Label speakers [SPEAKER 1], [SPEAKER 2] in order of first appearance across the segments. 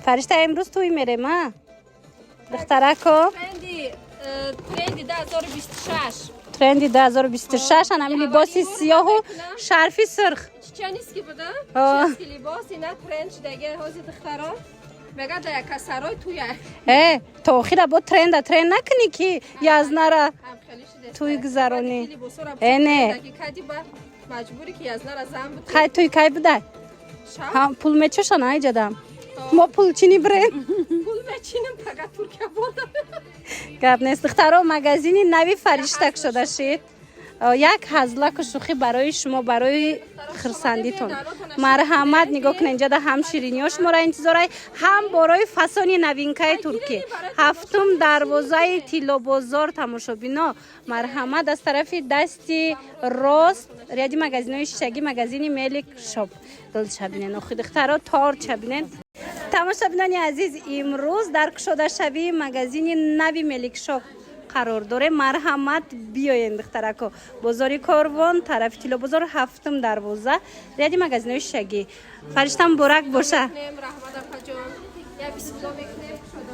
[SPEAKER 1] فرشته امروز توی میریم ها دخترکو
[SPEAKER 2] ترندی 2026
[SPEAKER 1] ترندی 2026 همین لباسی سیاه و شرفی سرخ
[SPEAKER 2] چه نیست که بده؟
[SPEAKER 1] آه.
[SPEAKER 2] چیز که لباس اینا ترند دیگه حوزی دخترا مگه در یک سرای توی
[SPEAKER 1] تو آخر با ترند نکنی که یزنه را توی گذرانی نه
[SPEAKER 2] مجبوری که یزنه را زن بود
[SPEAKER 1] خیلی توی کی بوده هم پول میچشن ای جدم ما پول چینی بریم
[SPEAKER 2] پول میچینم فقط ترکیه بردم
[SPEAKER 1] گپ نیست دخترها مگزینی نوی فرشته شده شید یک هزلک شوخی برای شما برای خرسندیتون مرحمت نگاه کن اینجا ده هم شیرینیاش ما را انتظاره هم برای فسانی نوینکای ترکی هفتم دروازه تیلو بازار تماشا بینا مرحمت از طرف دستی راست ریادی مگزینای شگی مگزینی ملیک شاپ دل شبینن خود دخترها تار شبینن تماشا بینانی عزیز امروز در کشوده شوی مگزین نوی ملیک شاپ قرار داره مرحمت بیاین دخترکو بازاری کاروان طرف تیلو بازار هفتم دروازه ریادی مگزینای شگی فرشتم برک باشه
[SPEAKER 2] رحمت جان یا بسم الله میکنیم شده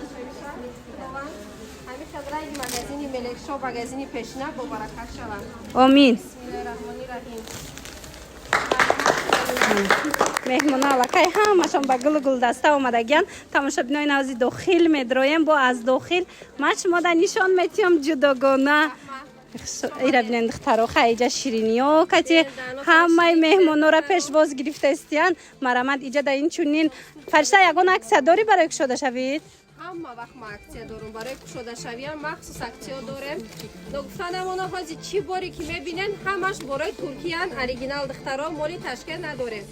[SPEAKER 2] همیشه در این مگزینی ملیک شاپ مگزینی پیشنه با برکت شوم
[SPEAKER 1] آمین
[SPEAKER 2] بسم الله الرحمن الرحیم
[SPEAKER 1] مهمونا لکای همشون با گل دسته اومدگن تماشا بینای نوزی داخل میدرویم با از داخل من شما در نشان میتیم جداگانه ایره بینن دخترها خیلی شیرینی ها کتی همه مهمونا را پیشواز گرفته استیان مرامت ایجا در این چونین فرشته یگان عکس داری برای کشوده شوید
[SPEAKER 2] همه وقت ما اکسیا دارم برای کشوده شویان مخصوص اکسیا داریم گفتنمونا حاجی چی باری که میبینن همش برای ترکیان اوریجینال دخترها مالی تشکیل نداره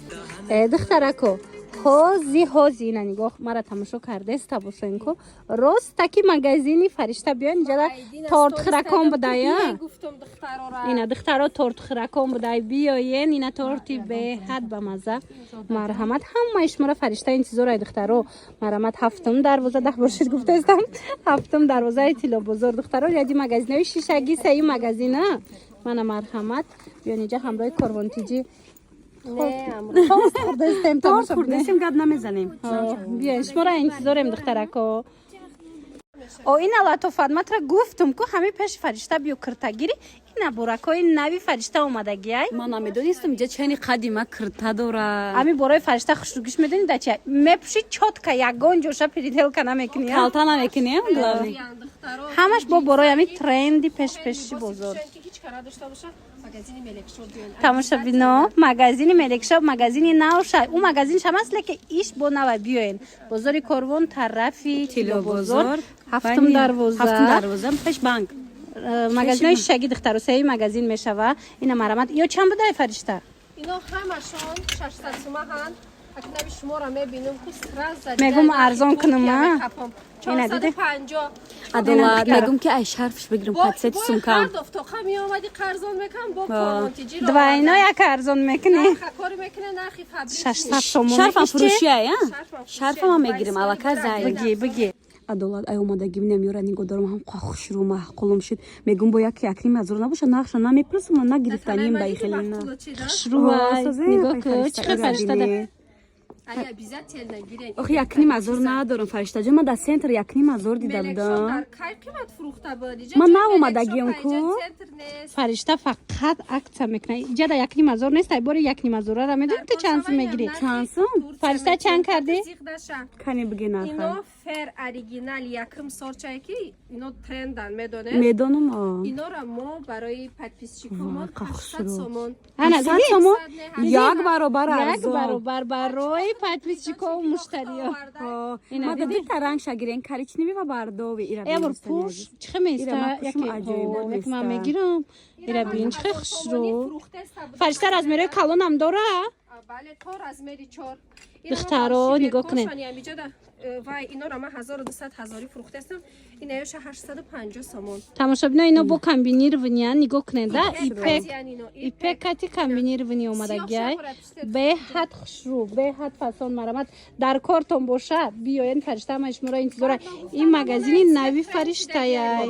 [SPEAKER 1] دخترکو هازی اینا نگاه مرا تماشا کرده است باشین کو راست تکی مگزینی فرشته بیان اینجا تورت خرکام بدایا
[SPEAKER 2] گفتم دخترها را
[SPEAKER 1] اینا دخترها تورت خرکام بدای بیاین اینا تورتی به حد به مزه مرحمت همه شما فرشته انتظار دخترها مرحمت هفتم دروازه ده باشید گفته استم هفتم دروازه تیلو بازار دخترها یادی مگزینای شیشگی سه مگزینه من مرحمت بیان اینجا همراه کاروانتیجی
[SPEAKER 2] نه
[SPEAKER 1] تاست خوردستیم تماشا
[SPEAKER 3] خوردستیم گپ نمیزنیم
[SPEAKER 1] بیاین شما را انتظارم دخترکو این لطافت من ترا گفتم که همه پیش فرشته بیو کرتگیری این برکای نوی فرشته اومدگی ای
[SPEAKER 3] من نمیدونستم اینجا چنی قدیمه کرتا داره
[SPEAKER 1] امی برای فرشته خوشروگیش میدونی دا چه میپشی چوت که یگان جوشا پریدل کنه میکنی
[SPEAKER 3] کالتا نمیکنیم گلاوی
[SPEAKER 1] همش با برای امی ترندی پیشی بزرگ
[SPEAKER 2] هیچ کار داشته باشه مگزینی ملیک شاپ بیان
[SPEAKER 1] تماشا بینا مگزینی ملیک شاپ مگزینی نو شای اون مگزین شما اصله که ایش با نو بیاین بازاری کاروان طرفی تیلو بازار هفتم دروازه
[SPEAKER 3] پیش بانک
[SPEAKER 1] مگزینای شگی دختر سه مگزین میشوه اینا مرامت یا چند بوده فرشته
[SPEAKER 2] اینا همشون 600 تومن هن اکنبی شما را میبینم که سراز
[SPEAKER 1] میگم ارزان کنم
[SPEAKER 2] 450
[SPEAKER 3] ادوار میگم که ای شرفش بگیرم 500 سوم کم
[SPEAKER 2] دفت خمی اومدی قرضون میکنم با کارمونتیجی رو
[SPEAKER 1] دواینا یک ارزان میکنی
[SPEAKER 2] کار میکنه نخی فابریک
[SPEAKER 1] 600 تومن
[SPEAKER 3] شرفم فروشیه شرفم هم میگیرم الکا زای
[SPEAKER 1] بگی
[SPEAKER 3] адолат ай омадагӣ менам ёра нигоҳ дарам ҳам хушрӯ маҳқулум шид мегум бо як якрим азур набоша нақша намепурсам нагирифтаним ба ихелина
[SPEAKER 1] хушрӯай нигоҳ кӯ чӣ қадр фариштада
[SPEAKER 3] охи якрим азур надорам фариштаҷон ман дар центр якрим азур дида будам ман наомадагиам ку
[SPEAKER 1] фаришта фақат акция мекунад иҷа да якрим азур нест ай бори якрим азурара медонӣ ту чанд сум мегирӣ
[SPEAKER 3] чанд сум
[SPEAKER 1] фаришта чанд кардӣ
[SPEAKER 3] кани бигӣ нарха
[SPEAKER 2] ино фер оригинал якм сорчае ки ино трендан
[SPEAKER 3] медонам
[SPEAKER 2] инора мо барои подписчикомон 800 сомон
[SPEAKER 3] 800 сомон як баробар арзон
[SPEAKER 1] як баробар барои подписчиков муштариё
[SPEAKER 3] ма да дута ранг шагирен коричневый ва бордовый ира
[SPEAKER 1] эбор пуш чихе места яке ман мегирам ира бин чихе хушрӯ фаришта размери калонам дора
[SPEAKER 2] бале то размери 4
[SPEAKER 1] духтаро нигоҳ кунед
[SPEAKER 2] вай инора ма 1200 ҳазорӣ фурӯхтастам инаёша 850 сомон
[SPEAKER 1] тамошобино ино бо комбинированиян нигоҳ кунед да ипек кати комбинирование омадагиай беҳад хушрӯ беҳад фасон марамат дар кортон боша биёен фаришта ҳама шуморо интизора ин магазини нави фариштаяй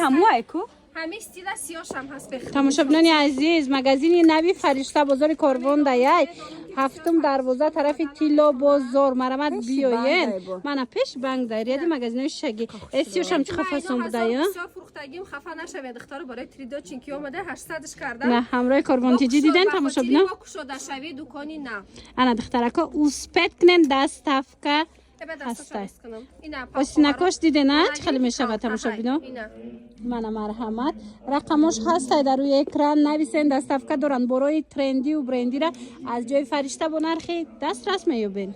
[SPEAKER 3] ҳамуайку
[SPEAKER 2] همه ستیل سیاش هم هست بخیر.
[SPEAKER 1] تماشاچیان عزیز، مگزین نوی فرشته بازار کاروان دایی هفتم دروازه طرف تیلا بازار مرامت بیاین. من پیش بانک دارید مگزین شگی سیاش هم چه خفاسون بوده یا؟
[SPEAKER 2] بسیار فروختگیم خفا نشوید دختر برای تریدو چینکی اومده 800ش کردم.
[SPEAKER 1] نه همراه کاروان تیجی دیدن تماشاچیان؟
[SPEAKER 2] با کشوده شوی دکانی نه.
[SPEAKER 1] انا دخترکا اوسپت کنن دستافکا هسته. آسینکاش دیده نه چه خیلی میشه تماشاچیان؟ من مرحمت رقمش هست در روی اکران نویسن دستافکا دارن برای ترندی و برندی را از جای فرشته با نرخ دسترس میابین.